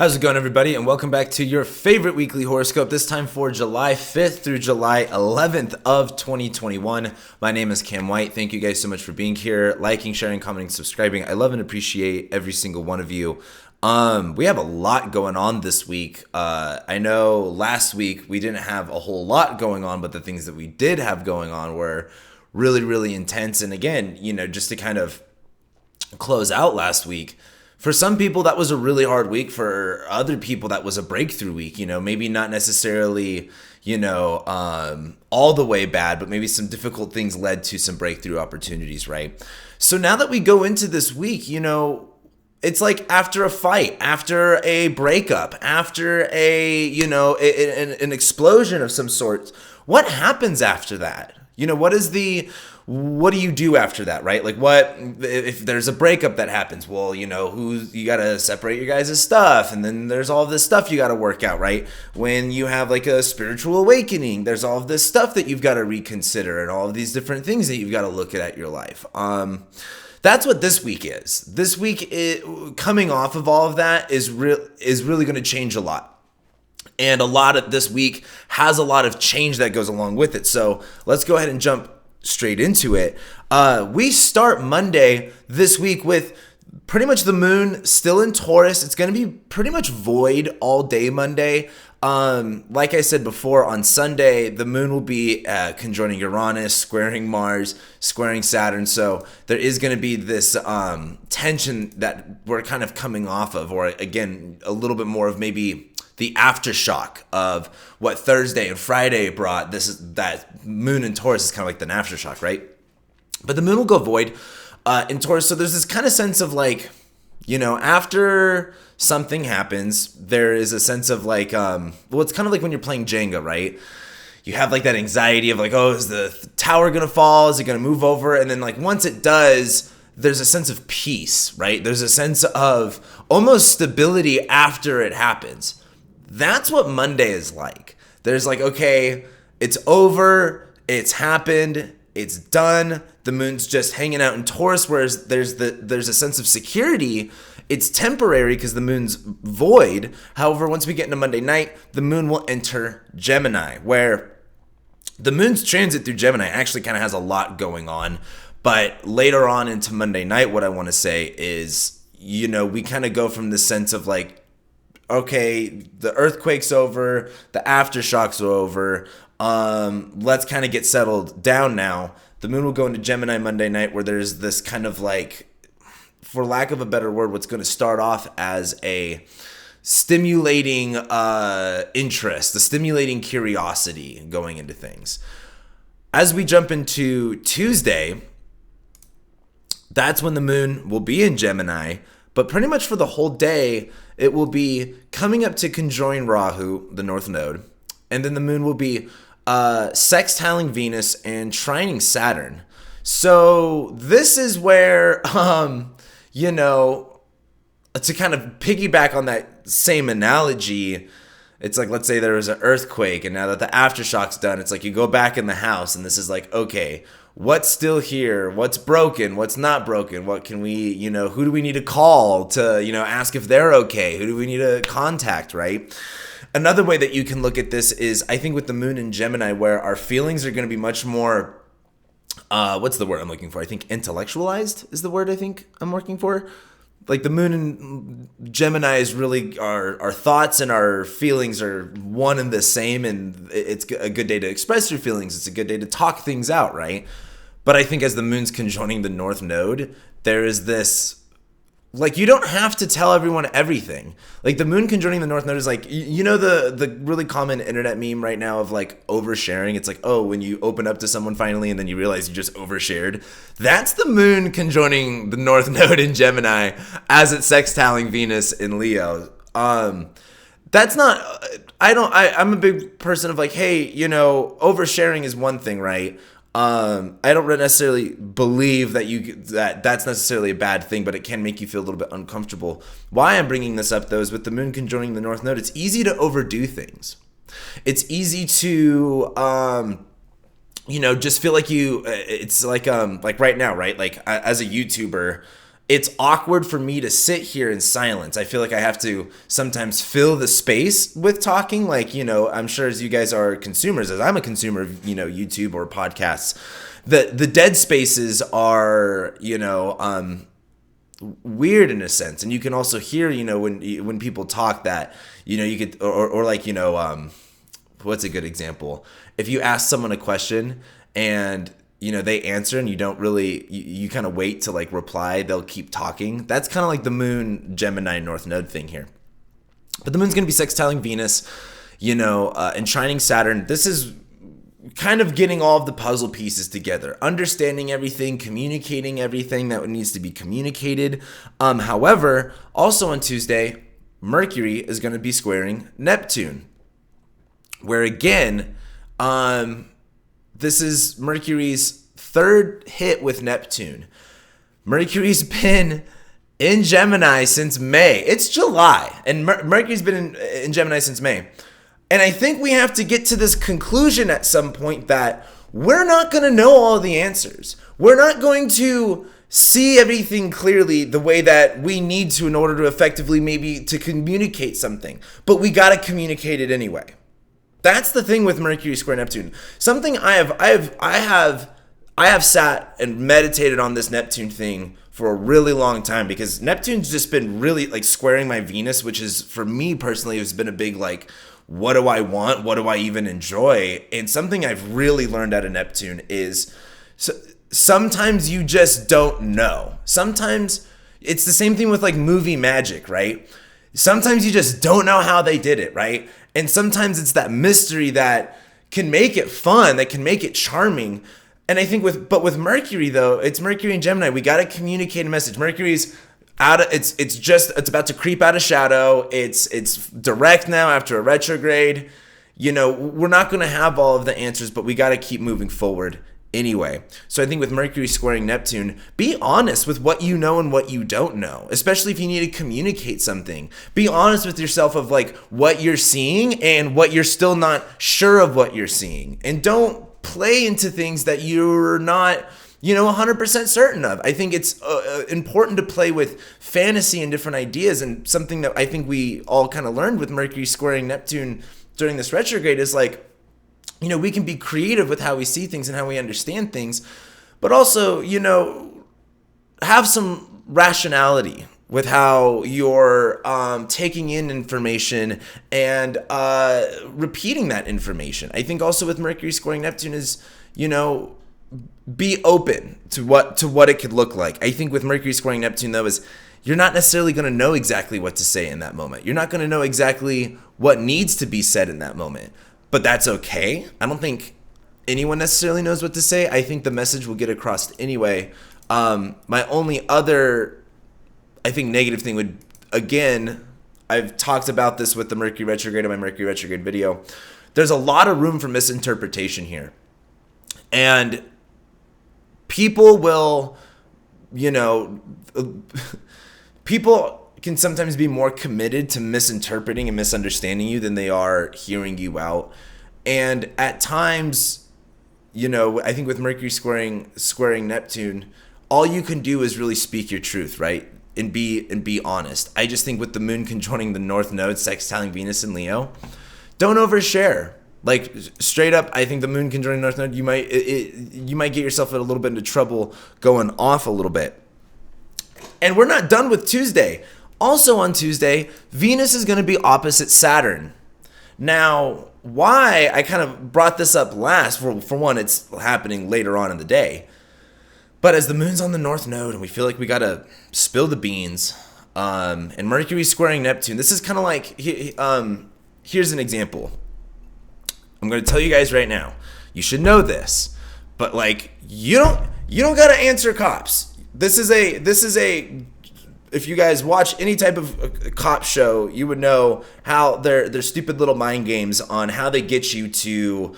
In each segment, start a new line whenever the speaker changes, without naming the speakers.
How's it going, everybody? And welcome back to your favorite weekly horoscope, this time for July 5th through July 11th of 2021. My name is Cam White. Thank you guys so much for being here, liking, sharing, commenting, subscribing. I love and appreciate every single one of you. We have a lot going on this week. I know last week we didn't have a whole lot going on, but the things that we did have going on were really, really intense. And again, just to kind of close out last week, for some people, that was a really hard week. For other people, that was a breakthrough week. Maybe not necessarily, all the way bad, but maybe some difficult things led to some breakthrough opportunities, right? So now that we go into this week, it's like after a fight, after a breakup, after an explosion of some sort. What happens after that? What do you do after that, right? Like, what if there's a breakup that happens? Well, you got to separate your guys' stuff, and then there's all this stuff you got to work out, right? When you have like a spiritual awakening, there's all of this stuff that you've got to reconsider, and all of these different things that you've got to look at your life. That's what this week is. This week, coming off of all of that is really going to change a lot. And a lot of this week has a lot of change that goes along with it. So let's go ahead and jump straight into it. We start Monday this week with pretty much the moon still in Taurus. It's going to be pretty much void all day Monday. Like I said before, on Sunday, the moon will be conjoining Uranus, squaring Mars, squaring Saturn. So there is going to be this tension that we're kind of coming off of, or again, a little bit more of maybe the aftershock of what Thursday and Friday brought. That moon in Taurus is kind of like the aftershock, right? But the moon will go void in Taurus. So there's this kind of sense of like, after something happens, there is a sense of like, it's kind of like when you're playing Jenga, right? You have like that anxiety of like, oh, is the tower going to fall? Is it going to move over? And then like once it does, there's a sense of peace, right? There's a sense of almost stability after it happens. That's what Monday is like. There's like, okay, it's over, it's happened, it's done. The moon's just hanging out in Taurus, whereas there's a sense of security. It's temporary because the moon's void. However, once we get into Monday night, the moon will enter Gemini, where the moon's transit through Gemini actually kind of has a lot going on. But later on into Monday night, what I want to say is, we kind of go from the sense of like, okay, the earthquake's over, the aftershocks are over, let's kind of get settled down now. The moon will go into Gemini Monday night, where there's this kind of like, for lack of a better word, what's going to start off as a stimulating interest, the stimulating curiosity going into things. As we jump into Tuesday, that's when the moon will be in Gemini, but pretty much for the whole day, it will be coming up to conjoin Rahu, the north node, and then the moon will be sextiling Venus and trining Saturn. So this is where, to kind of piggyback on that same analogy, it's like, let's say there was an earthquake, and now that the aftershock's done, it's like you go back in the house, and this is like, okay, what's still here? What's broken? What's not broken? What can we, who do we need to call to, ask if they're okay? Who do we need to contact, right? Another way that you can look at this is, I think with the moon in Gemini, where our feelings are going to be much more, what's the word I'm looking for? I think intellectualized is the word I think I'm looking for. Like the moon in Gemini is really our thoughts and our feelings are one and the same, and it's a good day to express your feelings. It's a good day to talk things out, right? But I think as the moon's conjoining the north node, there is this, like, you don't have to tell everyone everything. Like the moon conjoining the north node is like, the really common internet meme right now of like oversharing. It's like, oh, when you open up to someone finally and then you realize you just overshared. That's the moon conjoining the north node in Gemini as it's sextiling Venus in Leo. That's not, I'm a big person of like, hey, oversharing is one thing, right? I don't necessarily believe that that's necessarily a bad thing, but it can make you feel a little bit uncomfortable. Why I'm bringing this up though is with the moon conjoining the north node, it's easy to overdo things. It's easy to just feel like it's like right now, right? Like as a YouTuber, it's awkward for me to sit here in silence. I feel like I have to sometimes fill the space with talking. Like, I'm sure as you guys are consumers, as I'm a consumer of, YouTube or podcasts, the dead spaces are, weird in a sense. And you can also hear, when people talk that, you could, or like, what's a good example? If you ask someone a question and they answer and you don't really, you kind of wait to like reply, they'll keep talking. That's kind of like the moon Gemini North Node thing here. But the moon's going to be sextiling Venus, enshrining Saturn. This is kind of getting all of the puzzle pieces together, understanding everything, communicating everything that needs to be communicated. However, also on Tuesday, Mercury is going to be squaring Neptune, where again, this is Mercury's third hit with Neptune. Mercury's been in Gemini since May. It's July, and Mercury's been in Gemini since May. And I think we have to get to this conclusion at some point that we're not going to know all the answers. We're not going to see everything clearly the way that we need to in order to effectively maybe to communicate something. But we got to communicate it anyway. That's the thing with Mercury square Neptune. Something I have sat and meditated on this Neptune thing for a really long time, because Neptune's just been really like squaring my Venus, which is, for me personally, has been a big like, what do I want? What do I even enjoy? And something I've really learned out of Neptune is sometimes you just don't know. Sometimes it's the same thing with like movie magic, right? Sometimes you just don't know how they did it, right? And sometimes it's that mystery that can make it fun, that can make it charming. And I think with Mercury though, it's Mercury and Gemini. We got to communicate a message. Mercury's it's about to creep out of shadow. It's direct now after a retrograde. We're not going to have all of the answers, but we got to keep moving forward anyway. So I think with Mercury squaring Neptune, be honest with what you know and what you don't know, especially if you need to communicate something. Be honest with yourself of like what you're seeing and what you're still not sure of what you're seeing. And don't play into things that you're not 100% certain of. I think it's important to play with fantasy and different ideas, and something that I think we all kind of learned with Mercury squaring Neptune during this retrograde is like, we can be creative with how we see things and how we understand things, but also, have some rationality with how you're taking in information and repeating that information. I think also with Mercury squaring Neptune is, be open to what it could look like. I think with Mercury squaring Neptune though is you're not necessarily going to know exactly what to say in that moment. You're not going to know exactly what needs to be said in that moment, but that's okay. I don't think anyone necessarily knows what to say. I think the message will get across anyway. My only other, I think, negative thing would, again, I've talked about this with the Mercury retrograde in my Mercury retrograde video. There's a lot of room for misinterpretation here. And people will, people can sometimes be more committed to misinterpreting and misunderstanding you than they are hearing you out. And at times, I think with Mercury squaring Neptune, all you can do is really speak your truth, right? And be honest. I just think with the moon conjoining the North Node, sextiling Venus in Leo, don't overshare. Like straight up, I think the moon conjoining North Node, you might get yourself in a little bit into trouble going off a little bit. And we're not done with Tuesday. Also on Tuesday, Venus is going to be opposite Saturn. Now, why I kind of brought this up last, for one, it's happening later on in the day. But as the moon's on the North Node and we feel like we got to spill the beans, and Mercury squaring Neptune, this is kind of like, here's an example. I'm going to tell you guys right now, you should know this, but like, you don't got to answer cops. This is a, if you guys watch any type of cop show, you would know how their stupid little mind games on how they get you to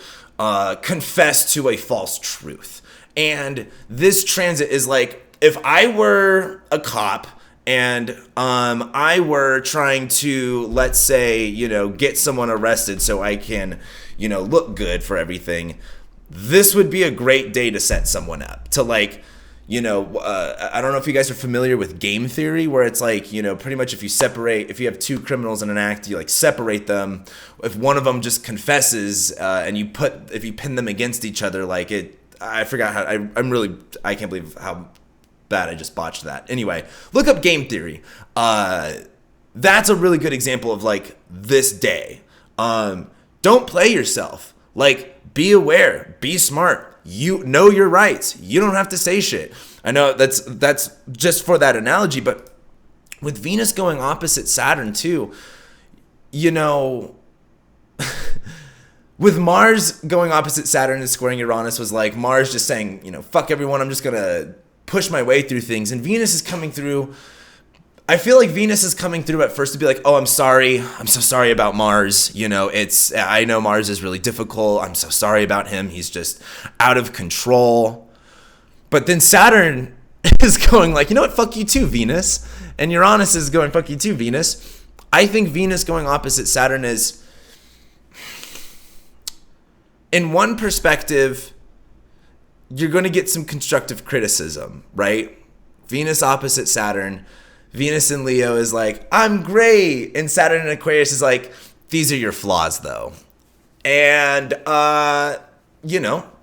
confess to a false truth. And this transit is like, if I were a cop and I were trying to, let's say, get someone arrested so I can, look good for everything, this would be a great day to set someone up to, like, I don't know if you guys are familiar with game theory, where it's like, pretty much if you have two criminals in an act, you like separate them. If one of them just confesses, and if you pin them against each other, I forgot how, I can't believe how bad I just botched that. Anyway, look up game theory. That's a really good example of like this day. Don't play yourself. Like, be aware, be smart. You know your rights. You don't have to say shit. I know that's just for that analogy, but with Venus going opposite Saturn too, with Mars going opposite Saturn and squaring Uranus was like Mars just saying, fuck everyone, I'm just gonna push my way through things. And Venus is coming through. I feel like Venus is coming through at first to be like, oh, I'm sorry. I'm so sorry about Mars. I know Mars is really difficult. I'm so sorry about him. He's just out of control. But then Saturn is going like, you know what? Fuck you too, Venus. And Uranus is going, fuck you too, Venus. I think Venus going opposite Saturn is, in one perspective, you're going to get some constructive criticism, right? Venus opposite Saturn. Venus in Leo is like, I'm great. And Saturn in Aquarius is like, these are your flaws, though. And,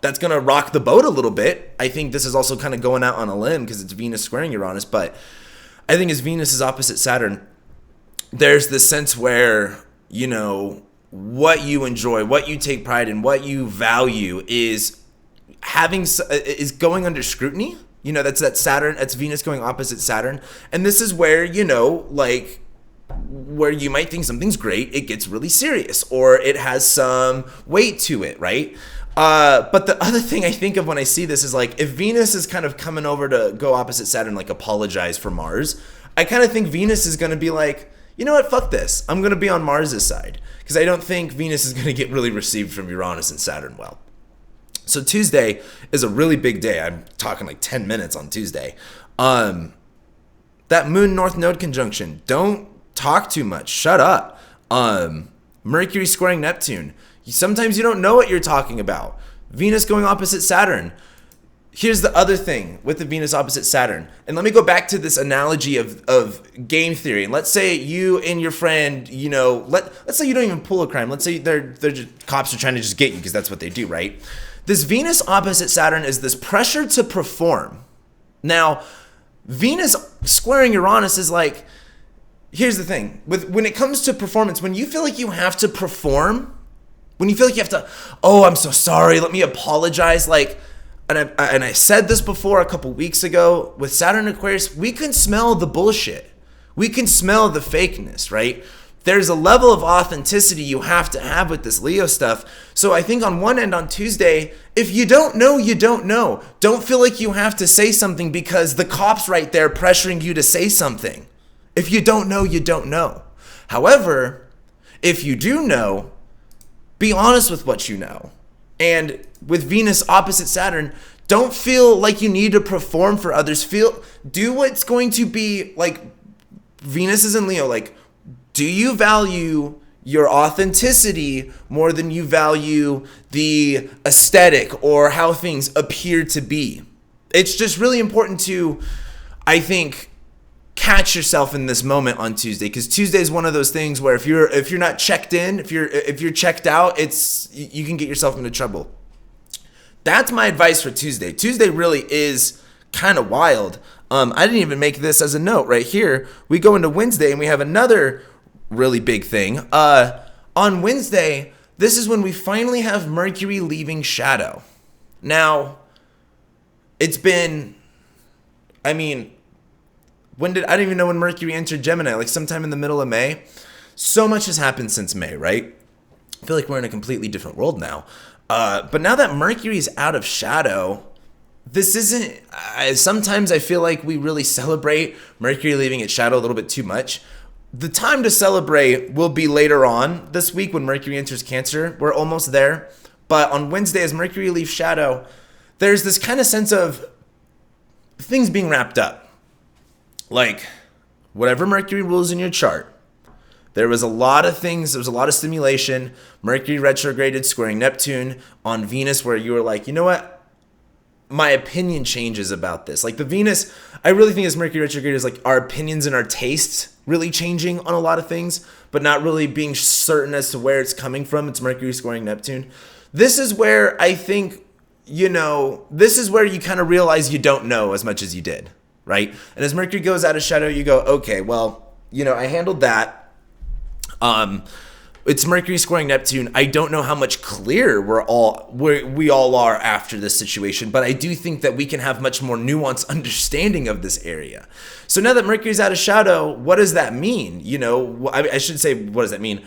that's going to rock the boat a little bit. I think this is also kind of going out on a limb because it's Venus squaring Uranus. But I think as Venus is opposite Saturn, there's this sense where, what you enjoy, what you take pride in, what you value is going under scrutiny. That's that Saturn, that's Venus going opposite Saturn. And this is where, where you might think something's great, it gets really serious or it has some weight to it, right? But the other thing I think of when I see this is like, if Venus is kind of coming over to go opposite Saturn, like apologize for Mars, I kind of think Venus is going to be like, you know what, fuck this. I'm going to be on Mars's side. Because I don't think Venus is going to get really received from Uranus and Saturn well. So Tuesday is a really big day. I'm talking like 10 minutes on Tuesday. That Moon North Node conjunction. Don't talk too much. Shut up. Mercury squaring Neptune. Sometimes you don't know what you're talking about. Venus going opposite Saturn. Here's the other thing with the Venus opposite Saturn. And let me go back to this analogy of game theory. And let's say you and your friend, let's say you don't even pull a crime. Let's say they're just, cops are trying to just get you because that's what they do, right? This Venus opposite Saturn is this pressure to perform. Now, Venus squaring Uranus is like, here's the thing. When it comes to performance, when you feel like you have to perform, when you feel like you have to, oh, I'm so sorry, let me apologize. And I said this before a couple weeks ago, with Saturn and Aquarius, we can smell the bullshit. We can smell the fakeness, right? There's a level of authenticity you have to have with this Leo stuff. So I think on one end on Tuesday, if you don't know, you don't know. Don't feel like you have to say something because the cop's right there pressuring you to say something. If you don't know, you don't know. However, if you do know, be honest with what you know. And with Venus opposite Saturn, don't feel like you need to perform for others. Do what's going to be like, Venus is in Leo, like, do you value your authenticity more than you value the aesthetic or how things appear to be? It's just really important to, I think, catch yourself in this moment on Tuesday, because Tuesday is one of those things where if you're not checked in, if you're checked out, you can get yourself into trouble. That's my advice for Tuesday. Tuesday really is kind of wild. I didn't even make this as a note right here. We go into Wednesday and we have another really big thing. On Wednesday, this is when we finally have Mercury leaving shadow. Now, it's been, I don't even know when Mercury entered Gemini, like sometime in the middle of May. So much has happened since May, right? I feel like we're in a completely different world now. But now that Mercury is out of shadow, this isn't, sometimes I feel like we really celebrate Mercury leaving its shadow a little bit too much. The time to celebrate will be later on this week when Mercury enters Cancer. We're almost there. But on Wednesday, as Mercury leaves shadow, there's this kind of sense of things being wrapped up. Like, whatever Mercury rules in your chart, there was a lot of things, there was a lot of stimulation. Mercury retrograded, squaring Neptune on Venus, where you were like, you know what? my opinion changes about this. Like the Venus, I really think this Mercury retrograde is like our opinions and our tastes really changing on a lot of things, but not really being certain as to where it's coming from. It's Mercury squaring Neptune. This is where I think, this is where you kind of realize you don't know as much as you did, right? And as Mercury goes out of shadow, you go, okay, well, I handled that. It's Mercury squaring Neptune. I don't know how much clearer we all are after this situation, but I do think that we can have much more nuanced understanding of this area. So now that Mercury's out of shadow, what does that mean? I should say, what does that mean?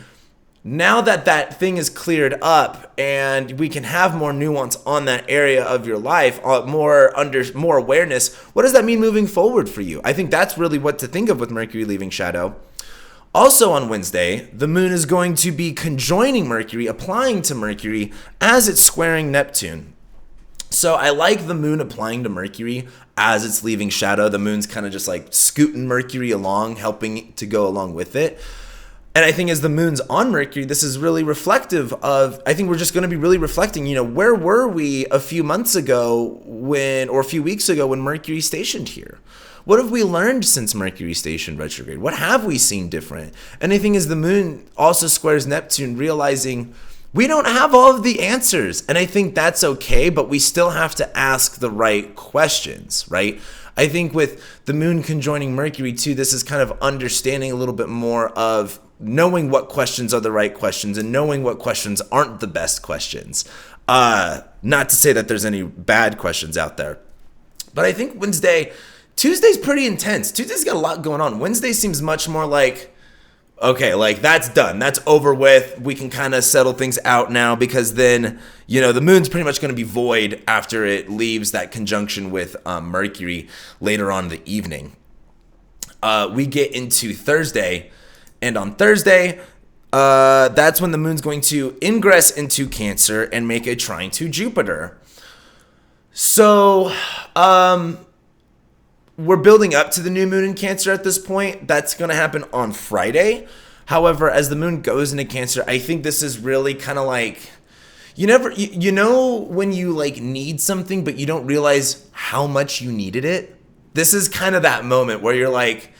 Now that that thing is cleared up and we can have more nuance on that area of your life, more awareness, what does that mean moving forward for you? I think that's really what to think of with Mercury leaving shadow. Also on Wednesday, the moon is going to be conjoining Mercury, applying to Mercury as it's squaring Neptune. So I like the moon applying to Mercury as it's leaving shadow. The moon's kind of just like scooting Mercury along, helping to go along with it. And I think as the moon's on Mercury, this is really reflective of, I think we're just going to be really reflecting, where were we a few months ago or a few weeks ago when Mercury stationed here? What have we learned since Mercury stationed retrograde? What have we seen different? And I think as the moon also squares Neptune, realizing we don't have all of the answers. And I think that's okay, but we still have to ask the right questions, right? I think with the moon conjoining Mercury too, this is kind of understanding a little bit more of knowing what questions are the right questions and knowing what questions aren't the best questions. Not to say that there's any bad questions out there, but I think Tuesday's pretty intense. Tuesday's got a lot going on. Wednesday seems much more like, okay, like that's done. That's over with. We can kind of settle things out now because then, the moon's pretty much going to be void after it leaves that conjunction with Mercury later on in the evening. We get into Thursday, and on Thursday, that's when the moon's going to ingress into Cancer and make a trine to Jupiter. So, we're building up to the new moon in Cancer at this point. That's going to happen on Friday. However, as the moon goes into Cancer, I think this is really kind of like, when you like need something, but you don't realize how much you needed it. This is kind of that moment where you're like,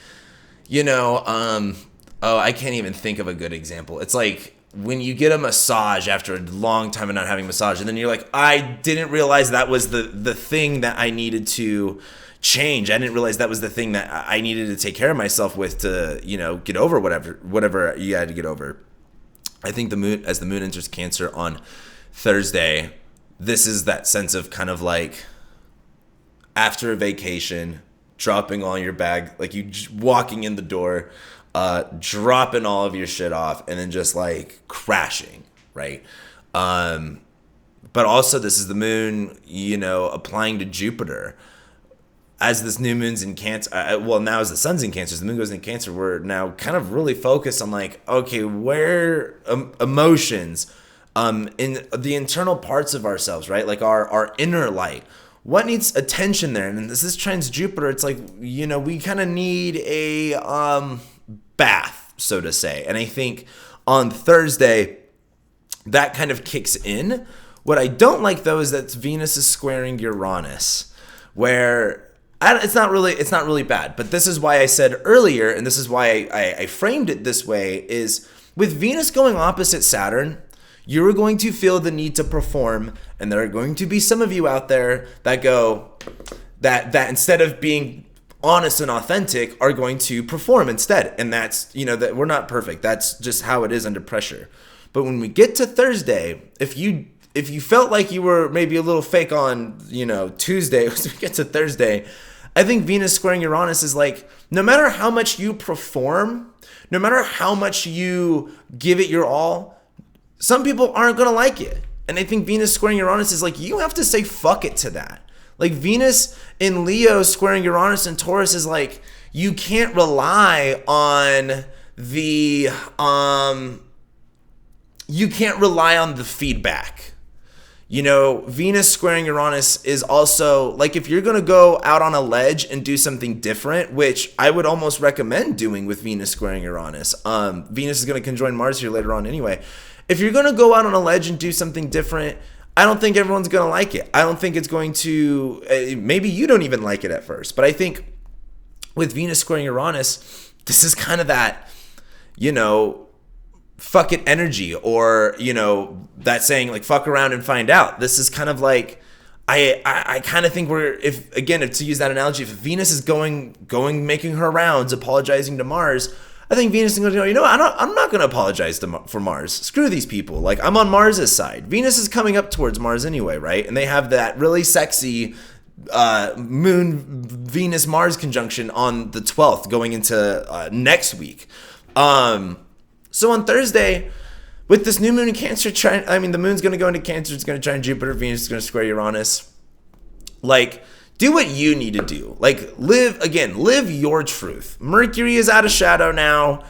I can't even think of a good example. It's like when you get a massage after a long time of not having a massage, and then you're like, I didn't realize that was the thing that I needed to change. I didn't realize that was the thing that I needed to take care of myself with to, get over whatever you had to get over. I think as the moon enters Cancer on Thursday, this is that sense of kind of like after a vacation, dropping all your bag, like you walking in the door, dropping all of your shit off and then just like crashing, right? But also this is the moon, applying to Jupiter. As this new moon's in Cancer, now as the sun's in Cancer, as the moon goes into Cancer, we're now kind of really focused on like, okay, where emotions, in the internal parts of ourselves, right? Like our inner light. What needs attention there? And this trines Jupiter. It's like, we kind of need a bath, so to say. And I think on Thursday, that kind of kicks in. What I don't like though is that Venus is squaring Uranus, where it's not really bad, but this is why I said earlier, and this is why I framed it this way, is with Venus going opposite Saturn, you're going to feel the need to perform, and there are going to be some of you out there that go, that instead of being honest and authentic are going to perform instead, and that's, that we're not perfect. That's just how it is under pressure. But when we get to Thursday, if you felt like you were maybe a little fake on, Tuesday, as we get to Thursday, I think Venus squaring Uranus is like, no matter how much you perform, no matter how much you give it your all, some people aren't going to like it. And I think Venus squaring Uranus is like, you have to say fuck it to that. Like Venus in Leo squaring Uranus and Taurus is like, you can't rely on the feedback. Venus squaring Uranus is also like, if you're going to go out on a ledge and do something different, which I would almost recommend doing with Venus squaring Uranus. Venus is going to conjoin Mars here later on anyway. If you're going to go out on a ledge and do something different, I don't think everyone's going to like it. I don't think it's going to, maybe you don't even like it at first, but I think with Venus squaring Uranus, this is kind of that, fuck it energy, or, that saying like fuck around and find out. This is kind of like, I kind of think if to use that analogy, if Venus is going, making her rounds, apologizing to Mars, I think Venus is going to go, I'm not going to apologize for Mars. Screw these people. Like, I'm on Mars's side. Venus is coming up towards Mars anyway, right? And they have that really sexy Moon Venus Mars conjunction on the 12th going into next week. So on Thursday, with this new moon in Cancer, the moon's going to go into Cancer. It's going to trine Jupiter. Venus is going to square Uranus. Like, do what you need to do. Like, live your truth. Mercury is out of shadow now.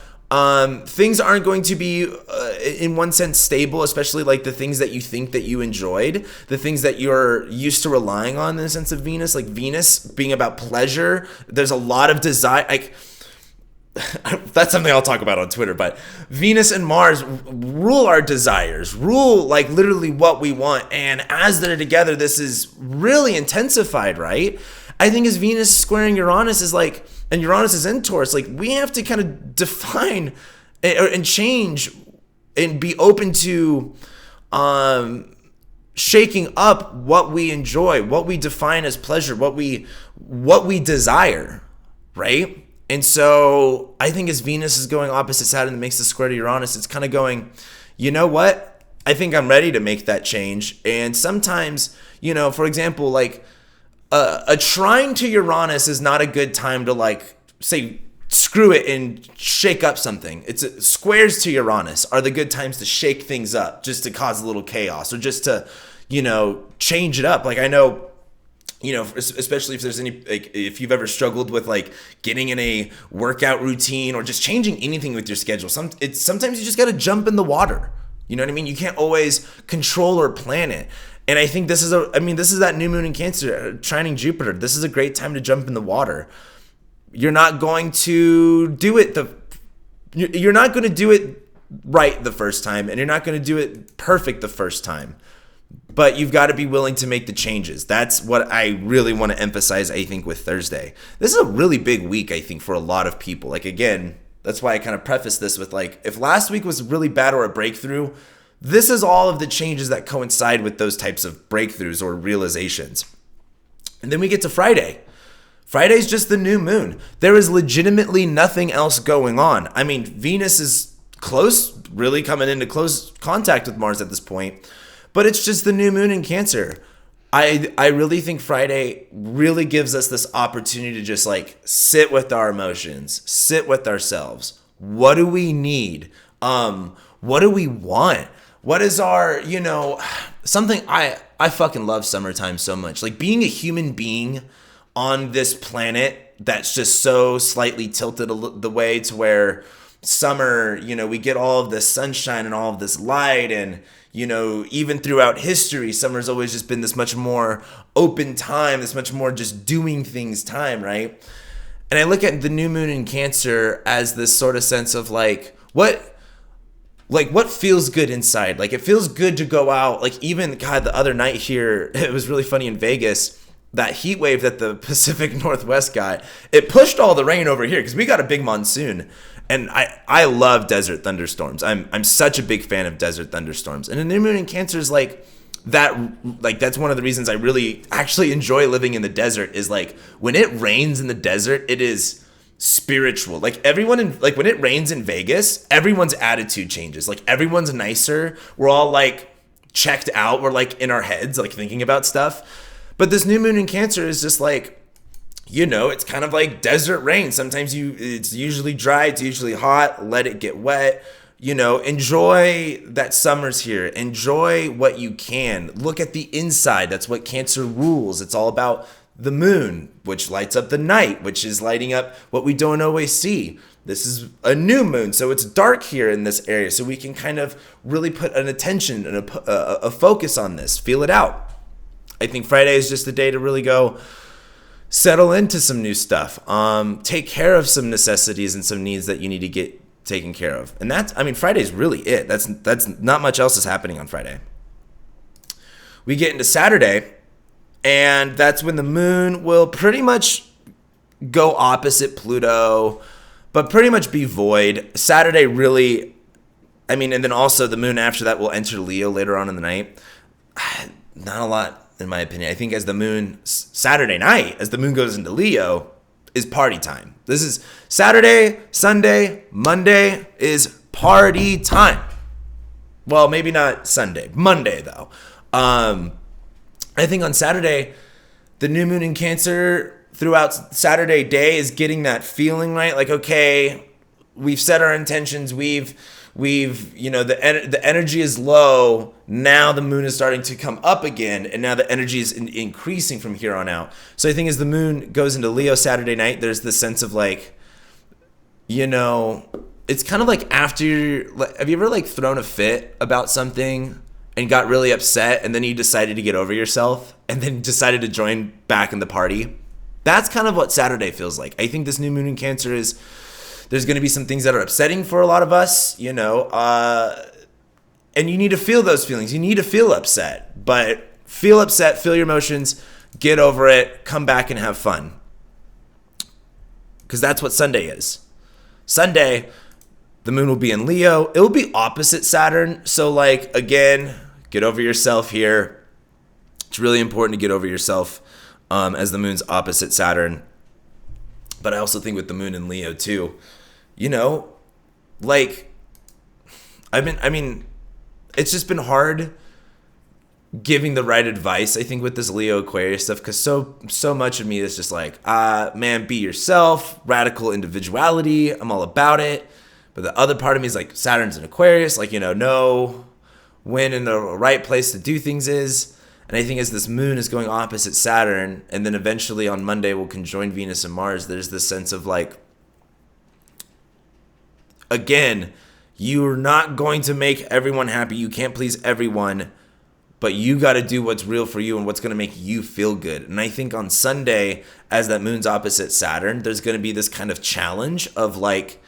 Things aren't going to be, in one sense, stable, especially like the things that you think that you enjoyed, the things that you're used to relying on in the sense of Venus, like Venus being about pleasure. There's a lot of desire. Like, that's something I'll talk about on Twitter, but Venus and Mars rule our desires, rule like literally what we want. And as they're together, this is really intensified, right? I think as Venus squaring Uranus is like, and Uranus is in Taurus, like we have to kind of define and change and be open to shaking up what we enjoy, what we define as pleasure, what we desire, right? And so I think as Venus is going opposite Saturn that makes the square to Uranus, it's kind of going, you know what? I think I'm ready to make that change. And sometimes, for example, like a trine to Uranus is not a good time to like say screw it and shake up something. Squares to Uranus are the good times to shake things up, just to cause a little chaos or just to, change it up. Like I know, especially if there's any, like, if you've ever struggled with like getting in a workout routine or just changing anything with your schedule, sometimes you just got to jump in the water. You know what I mean? You can't always control or plan it. And I think this is that new moon in Cancer trining Jupiter. This is a great time to jump in the water. You're not going to do it you're not going to do it right the first time, and you're not going to do it perfect the first time. But you've got to be willing to make the changes. That's what I really want to emphasize, I think, with Thursday. This is a really big week, I think, for a lot of people. Like, again, that's why I kind of preface this with, like, if last week was really bad or a breakthrough, this is all of the changes that coincide with those types of breakthroughs or realizations. And then we get to Friday. Friday's just the new moon. There is legitimately nothing else going on. I mean, Venus is close, really coming into close contact with Mars at this point. But it's just the new moon in Cancer. I really think Friday really gives us this opportunity to just like sit with our emotions, sit with ourselves. What do we need? What do we want? What is our, something I fucking love summertime so much. Like being a human being on this planet that's just so slightly tilted the way to where summer, we get all of this sunshine and all of this light, and even throughout history, summer's always just been this much more open time, this much more just doing things time, right? And I look at the new moon in Cancer as this sort of sense of what feels good inside. Like it feels good to go out. Like even, God, the other night here, it was really funny in Vegas, that heat wave that the Pacific Northwest got, it pushed all the rain over here because we got a big monsoon. And I love desert thunderstorms. I'm such a big fan of desert thunderstorms. And the new moon in Cancer is like that. Like that's one of the reasons I really actually enjoy living in the desert. Is like when it rains in the desert, it is spiritual. Like when it rains in Vegas, everyone's attitude changes. Like everyone's nicer. We're all like checked out. We're like in our heads, like thinking about stuff. But this new moon in Cancer is just like, it's kind of like desert rain. Sometimes it's usually dry, it's usually hot, let it get wet. Enjoy that summer's here. Enjoy what you can. Look at the inside. That's what Cancer rules. It's all about the moon, which lights up the night, which is lighting up what we don't always see. This is a new moon, so it's dark here in this area, so we can kind of really put an attention and a focus on this, feel it out. I think Friday is just the day to really go settle into some new stuff, take care of some necessities and some needs that you need to get taken care of. And Friday's really it. That's not much else is happening on Friday. we get into Saturday, and that's when the moon will pretty much go opposite Pluto, but pretty much be void. Saturday really, and then also the moon after that will enter Leo later on in the night. Not a lot, in my opinion. I think Saturday night, as the moon goes into Leo, is party time. This is Saturday, Sunday, Monday is party time. Well, maybe not Sunday, Monday though. I think on Saturday, the new moon in Cancer throughout Saturday day is getting that feeling, right? Like, okay, we've set our intentions. We've the energy is low. Now the moon is starting to come up again, and now the energy is increasing from here on out. So I think as the moon goes into Leo Saturday night, there's this sense of like, it's kind of like have you ever like thrown a fit about something and got really upset, and then you decided to get over yourself and then decided to join back in the party? That's kind of what Saturday feels like. I think this new moon in Cancer there's going to be some things that are upsetting for a lot of us, and you need to feel those feelings. You need to feel upset, but feel upset, feel your emotions, get over it, come back and have fun. Because that's what Sunday is. Sunday, the moon will be in Leo. It will be opposite Saturn. So like, again, get over yourself here. It's really important to get over yourself as the moon's opposite Saturn. But I also think with the moon in Leo too, it's just been hard giving the right advice, I think, with this Leo Aquarius stuff, because so much of me is just like, man, be yourself, radical individuality, I'm all about it. But the other part of me is like, Saturn's in Aquarius, like, know when in the right place to do things is. And I think as this moon is going opposite Saturn, and then eventually on Monday will conjoin Venus and Mars, there's this sense of like, again, you're not going to make everyone happy. You can't please everyone, but you got to do what's real for you and what's going to make you feel good. And I think on Sunday, as that moon's opposite Saturn, there's going to be this kind of challenge of like,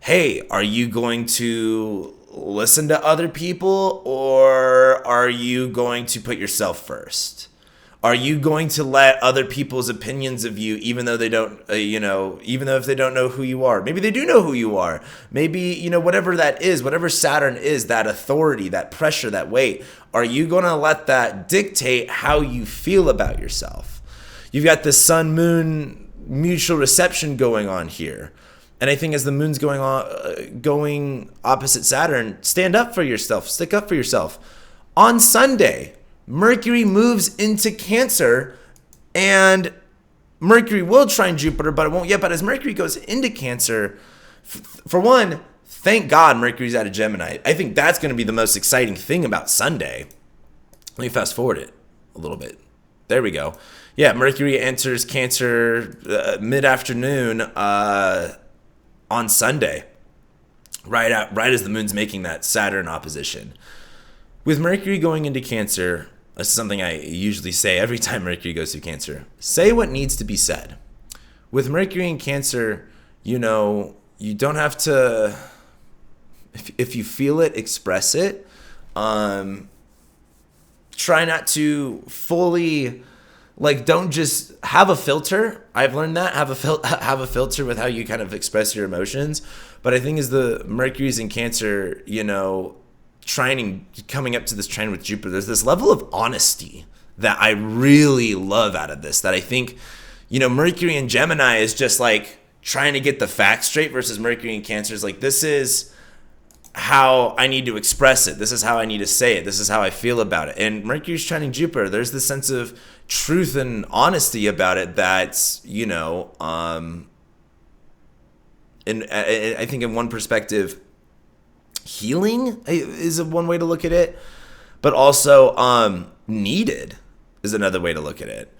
hey, are you going to listen to other people, or are you going to put yourself first? Are you going to let other people's opinions of you, even though they don't, even though if they don't know who you are? Maybe they do know who you are. Maybe, whatever that is, whatever Saturn is, that authority, that pressure, that weight, are you going to let that dictate how you feel about yourself? You've got the sun-moon mutual reception going on here. And I think as the moon's going opposite Saturn, stand up for yourself, stick up for yourself. On Sunday, Mercury moves into Cancer, and Mercury will trine Jupiter, but it won't yet. But as Mercury goes into Cancer, for one, thank God Mercury's out of Gemini. I think that's going to be the most exciting thing about Sunday. Let me fast forward it a little bit. There we go. Yeah, Mercury enters Cancer mid-afternoon on Sunday, right as the moon's making that Saturn opposition. With Mercury going into Cancer, this is something I usually say every time Mercury goes through Cancer. Say what needs to be said. With Mercury in Cancer, you don't have to, if you feel it, express it. Try not to fully, don't just have a filter. I've learned that. Have a filter with how you kind of express your emotions. But I think as the Mercury's in Cancer, coming up to this trine with Jupiter, there's this level of honesty that I really love out of this, that I think, Mercury in Gemini is just like trying to get the facts straight, versus Mercury in Cancer is like, this is how I need to express it. This is how I need to say it. This is how I feel about it. And Mercury's trining Jupiter. There's this sense of truth and honesty about it that's, and I think in one perspective, healing is one way to look at it, but also needed is another way to look at it.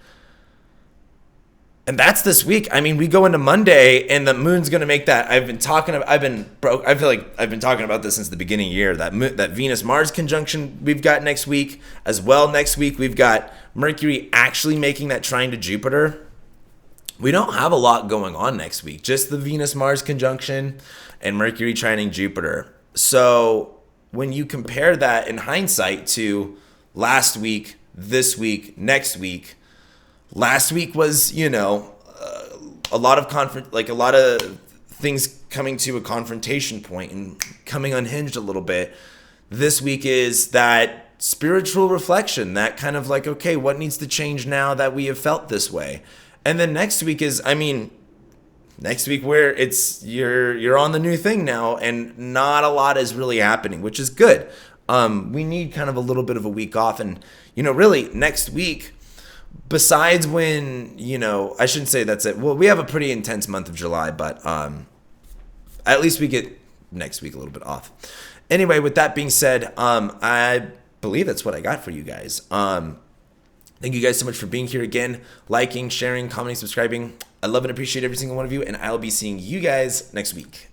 And that's this week. We go into Monday, and the moon's going to make that. I feel like I've been talking about this since the beginning of the year. That Venus-Mars conjunction we've got next week as well. Next week we've got Mercury actually making that trine to Jupiter. We don't have a lot going on next week. Just the Venus-Mars conjunction and Mercury trining Jupiter. So when you compare that in hindsight to last week, this week, next week. Last week was, a lot of a lot of things coming to a confrontation point and coming unhinged a little bit. This week is that spiritual reflection, that kind of like, okay, what needs to change now that we have felt this way? And then next week is, next week where it's you're on the new thing now, and not a lot is really happening, which is good. We need kind of a little bit of a week off, and really next week, besides when I shouldn't say that's it. Well, we have a pretty intense month of July, but at least we get next week a little bit off. Anyway, with that being said, I believe that's what I got for you guys. Thank you guys so much for being here again, liking, sharing, commenting, subscribing. I love and appreciate every single one of you, and I'll be seeing you guys next week.